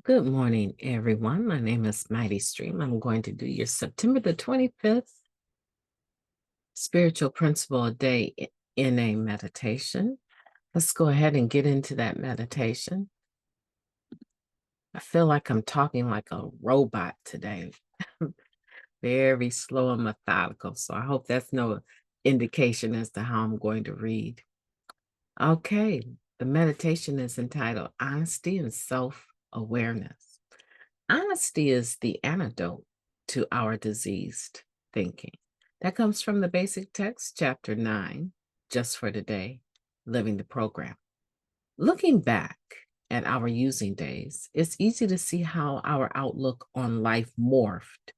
Good morning, everyone. My name is MightyStream. I'm going to do your September the 25th Spiritual Principle a Day in a meditation. Let's go ahead and get into that meditation. I feel like I'm talking like a robot today, very slow and methodical. So I hope that's no indication as to how I'm going to read. Okay, the meditation is entitled Honesty and Self-Awareness. Honesty is the antidote to our diseased thinking. That comes from the basic text, chapter 9, just for today, living the program. Looking back at our using days, it's easy to see how our outlook on life morphed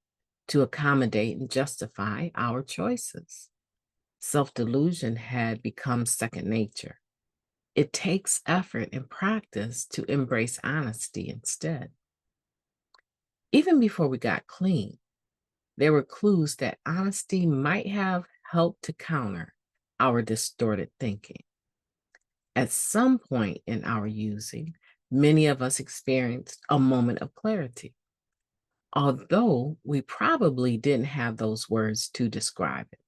to accommodate and justify our choices. Self-delusion had become second nature. It takes effort and practice to embrace honesty instead. Even before we got clean, there were clues that honesty might have helped to counter our distorted thinking. At some point in our using, many of us experienced a moment of clarity, although we probably didn't have those words to describe it.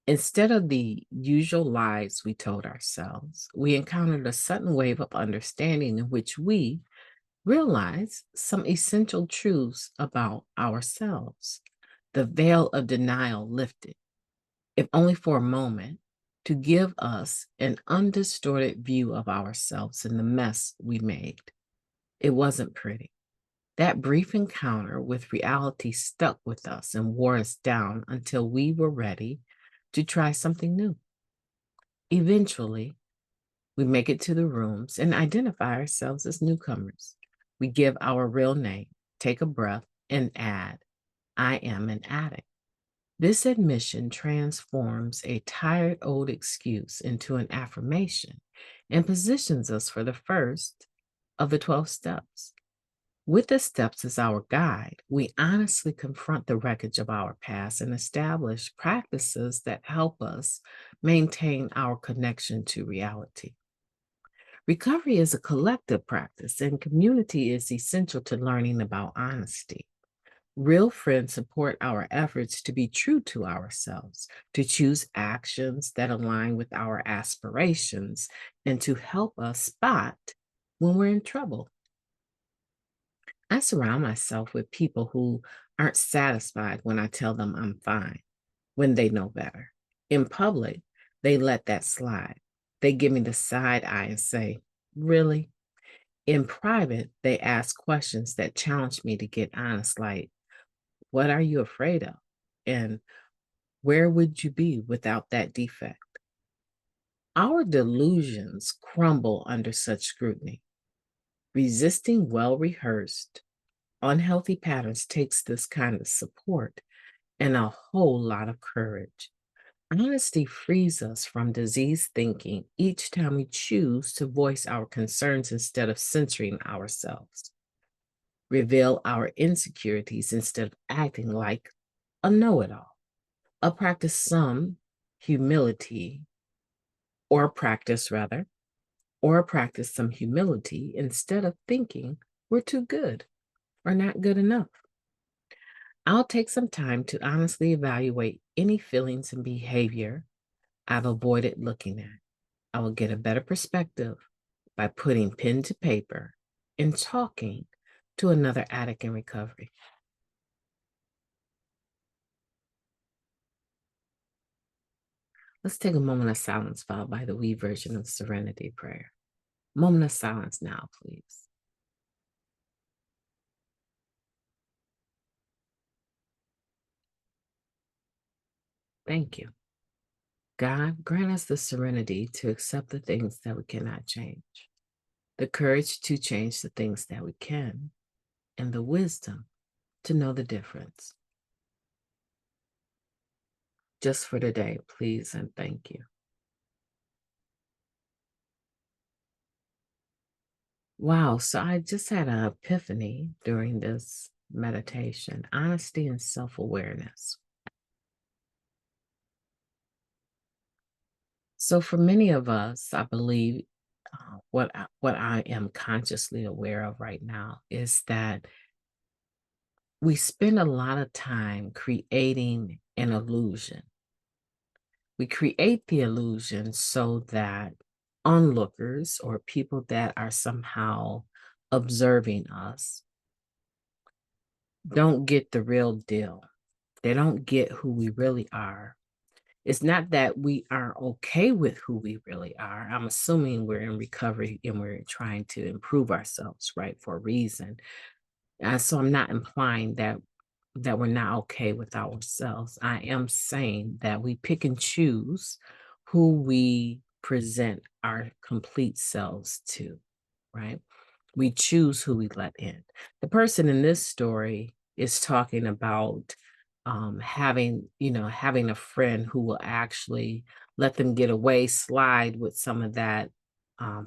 Instead of the usual lies we told ourselves, we encountered a sudden wave of understanding in which we realized some essential truths about ourselves. The veil of denial lifted, if only for a moment, to give us an undistorted view of ourselves and the mess we made. It wasn't pretty. That brief encounter with reality stuck with us and wore us down until we were ready to try something new. Eventually, we make it to the rooms and identify ourselves as newcomers. We give our real name, take a breath, and add, I am an addict. This admission transforms a tired old excuse into an affirmation and positions us for the first of the 12 steps. With the steps as our guide, we honestly confront the wreckage of our past and establish practices that help us maintain our connection to reality. Recovery is a collective practice, and community is essential to learning about honesty. Real friends support our efforts to be true to ourselves, to choose actions that align with our aspirations, and to help us spot when we're in trouble. I surround myself with people who aren't satisfied when I tell them I'm fine, when they know better. In public, they let that slide. They give me the side eye and say, really? In private, they ask questions that challenge me to get honest, like, what are you afraid of? And where would you be without that defect? Our delusions crumble under such scrutiny. Resisting well rehearsed, unhealthy patterns takes this kind of support and a whole lot of courage. Honesty frees us from diseased thinking each time we choose to voice our concerns instead of censoring ourselves, reveal our insecurities instead of acting like a know-it-all, practice some humility, or practice rather, or practice some humility instead of thinking we're too good or not good enough. I'll take some time to honestly evaluate any feelings and behavior I've avoided looking at. I will get a better perspective by putting pen to paper and talking to another addict in recovery. Let's take a moment of silence followed by the we version of Serenity Prayer. Moment of silence now, please. Thank you. God, grant us the serenity to accept the things that we cannot change, the courage to change the things that we can, and the wisdom to know the difference. Just for today, please and thank you. Wow, so I just had an epiphany during this meditation, honesty and self-awareness. So for many of us, I believe what I am consciously aware of right now is that we spend a lot of time creating an illusion. We create the illusion so that onlookers or people that are somehow observing us don't get the real deal. They don't get who we really are. It's not that we aren't okay with who we really are. I'm assuming we're in recovery and we're trying to improve ourselves, right, for a reason. So I'm not implying that we're not okay with ourselves. I am saying that we pick and choose who we present our complete selves to, right? We choose who we let in. The person in this story is talking about having a friend who will actually let them get away, slide with some of that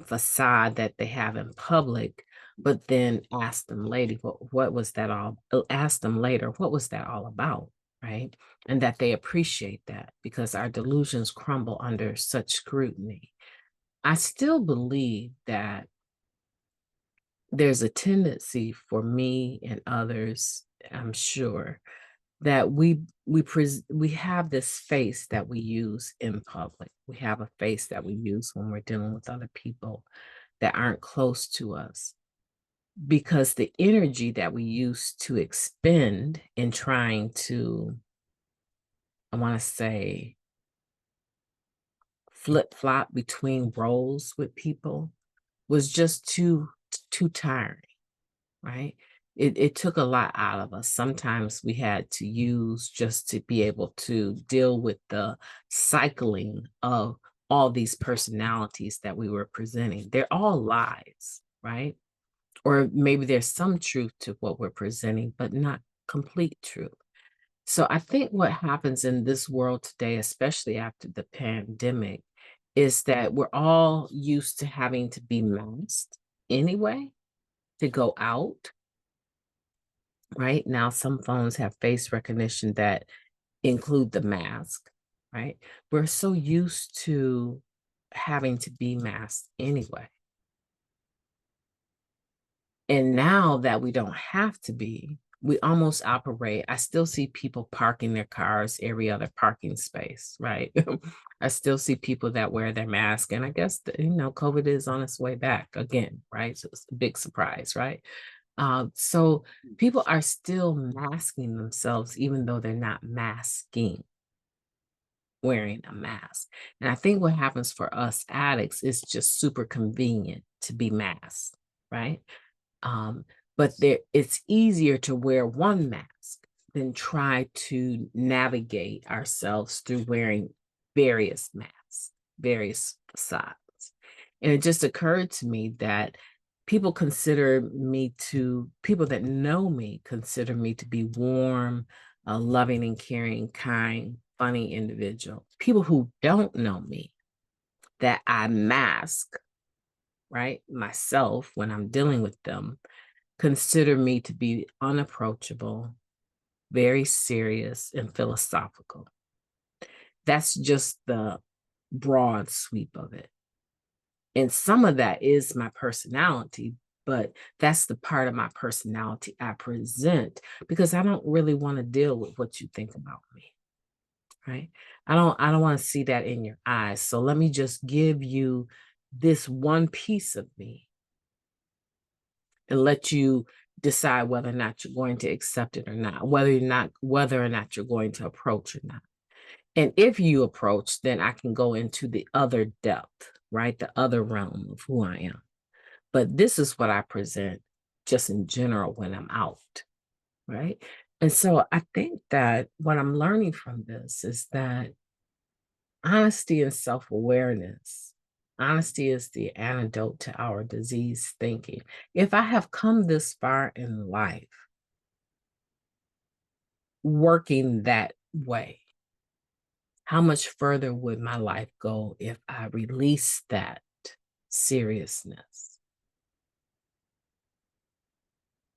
facade that they have in public, but then ask them later, what was that all? Ask them later, what was that all about, right? And that they appreciate that because our delusions crumble under such scrutiny. I still believe that there's a tendency for me and others, I'm sure, that we have this face that we use in public. We have a face that we use when we're dealing with other people that aren't close to us because the energy that we use to expend in trying to, I want to say, flip flop between roles with people was just too tiring, right? It took a lot out of us. Sometimes we had to use just to be able to deal with the cycling of all these personalities that we were presenting. They're all lies, right? Or maybe there's some truth to what we're presenting, but not complete truth. So I think what happens in this world today, especially after the pandemic, is that we're all used to having to be masked anyway to go out. Right now, some phones have face recognition that include the mask, right? We're so used to having to be masked anyway. And now that we don't have to be, we almost operate. I still see people parking their cars every other parking space, right? I still see people that wear their mask. And I guess, COVID is on its way back again, right? So it's a big surprise, right? So people are still masking themselves, even though they're not masking, wearing a mask. And I think what happens for us addicts is just super convenient to be masked, right? Um, but it's easier to wear one mask than try to navigate ourselves through wearing various masks, various facades. And it just occurred to me that people that know me consider me to be warm, loving and caring, kind, funny individual. People who don't know me, that I mask, right, myself when I'm dealing with them, consider me to be unapproachable, very serious, and philosophical. That's just the broad sweep of it. And some of that is my personality, but that's the part of my personality I present because I don't really want to deal with what you think about me. Right? I don't want to see that in your eyes. So let me just give you this one piece of me and let you decide whether or not you're going to accept it or not, whether or not you're going to approach or not. And if you approach, then I can go into the other depth, right? The other realm of who I am. But this is what I present just in general when I'm out, right? And so I think that what I'm learning from this is that honesty and self-awareness, honesty is the antidote to our disease thinking. If I have come this far in life working that way, how much further would my life go if I release that seriousness?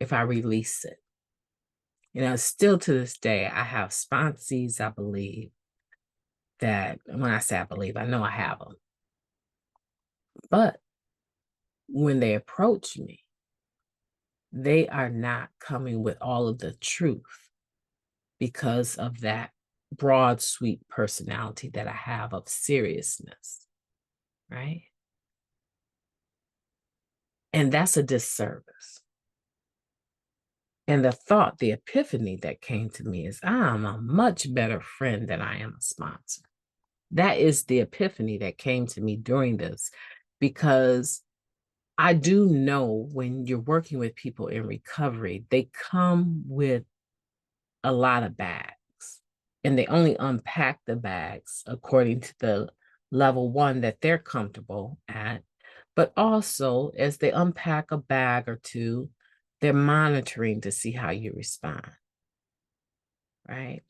If I release it? Still to this day, I have sponsees, I believe, that when I say I believe, I know I have them. But when they approach me, they are not coming with all of the truth because of that broad, sweet personality that I have of seriousness, right? And that's a disservice. And the thought, the epiphany that came to me is I'm a much better friend than I am a sponsor. That is the epiphany that came to me during this, because I do know when you're working with people in recovery, they come with a lot of bags, and they only unpack the bags according to the level one that they're comfortable at. But also, as they unpack a bag or two, they're monitoring to see how you respond, right?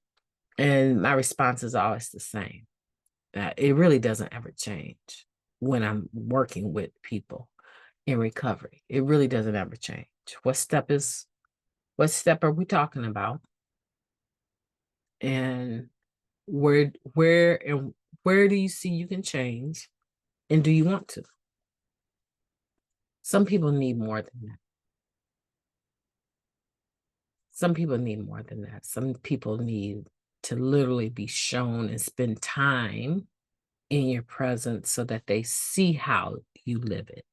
And my response is always the same. It really doesn't ever change when I'm working with people in recovery. It really doesn't ever change. What step are we talking about? And where do you see you can change? And do you want to? Some people need more than that. Some people need more than that. Some people need to literally be shown and spend time in your presence so that they see how you live it,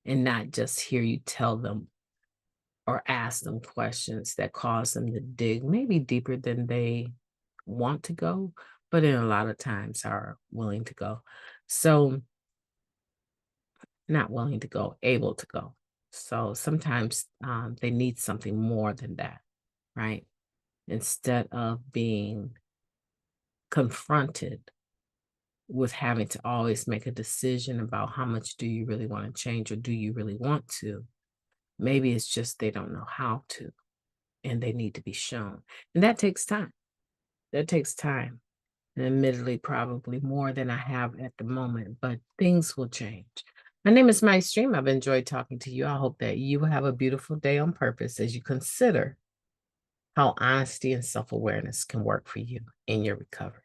and not just hear you tell them or ask them questions that cause them to dig maybe deeper than they want to go, but in a lot of times are willing to go. So, not willing to go, able to go. So sometimes they need something more than that, right? Instead of being confronted with having to always make a decision about how much do you really want to change or do you really want to, maybe it's just they don't know how to and they need to be shown. And that takes time. That takes time. And admittedly, probably more than I have at the moment, but things will change. My name is MightyStream. I've enjoyed talking to you. I hope that you have a beautiful day on purpose as you consider how honesty and self-awareness can work for you in your recovery.